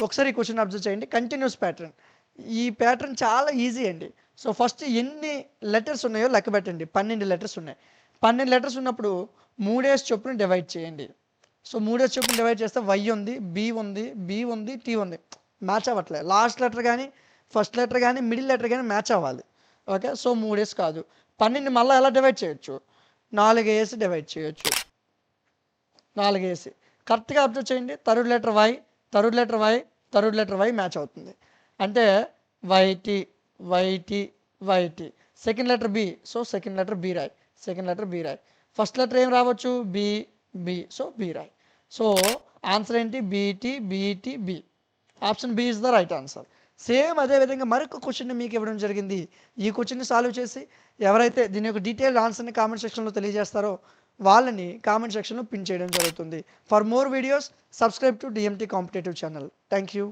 ఒకసారి ఈ question observe చేయండి. Continuous pattern. ఈ ప్యాటర్న్ చాలా ఈజీ అండి. సో ఫస్ట్ ఎన్ని లెటర్స్ ఉన్నాయో లెక్క పెట్టండి. 12 లెటర్స్ ఉన్నాయి. 12 లెటర్స్ ఉన్నప్పుడు 3 చొప్పున డివైడ్ చేయండి. సో 3 చొప్పున డివైడ్ చేస్తే వై ఉంది, బి ఉంది, బి ఉంది, టీ ఉంది. మ్యాచ్ అవ్వట్లేదు. లాస్ట్ లెటర్ కానీ ఫస్ట్ లెటర్ కానీ మిడిల్ లెటర్ కానీ మ్యాచ్ అవ్వాలి. ఓకే, సో 3 కాదు. 12 మళ్ళీ ఎలా డివైడ్ చేయొచ్చు? 4 డివైడ్ చేయొచ్చు. 4 కరెక్ట్గా అబ్జర్వ్ చేయండి. Third letter Y, third letter Y, third letter Y match అవుతుంది. అంటే YT, YT, YT. Second letter B, so second letter B రాయ్, సెకండ్ లెటర్ బి రాయ్. ఫస్ట్ లెటర్ ఏం రావచ్చు? బి, బి, సో బి రాయ్. సో ఆన్సర్ ఏంటి? BT, BT, B. Option B is the right answer. Same అదేవిధంగా మరొక question మీకు ఇవ్వడం జరిగింది. ఈ క్వశ్చన్ని సాల్వ్ చేసి ఎవరైతే దీని యొక్క డీటెయిల్డ్ ఆన్సర్ని కామెంట్ సెక్షన్లో తెలియజేస్తారో వాళ్ళని కామెంట్ సెక్షన్లో పిన్ చేయడం జరుగుతుంది. For more videos subscribe to DMT competitive channel. Thank you.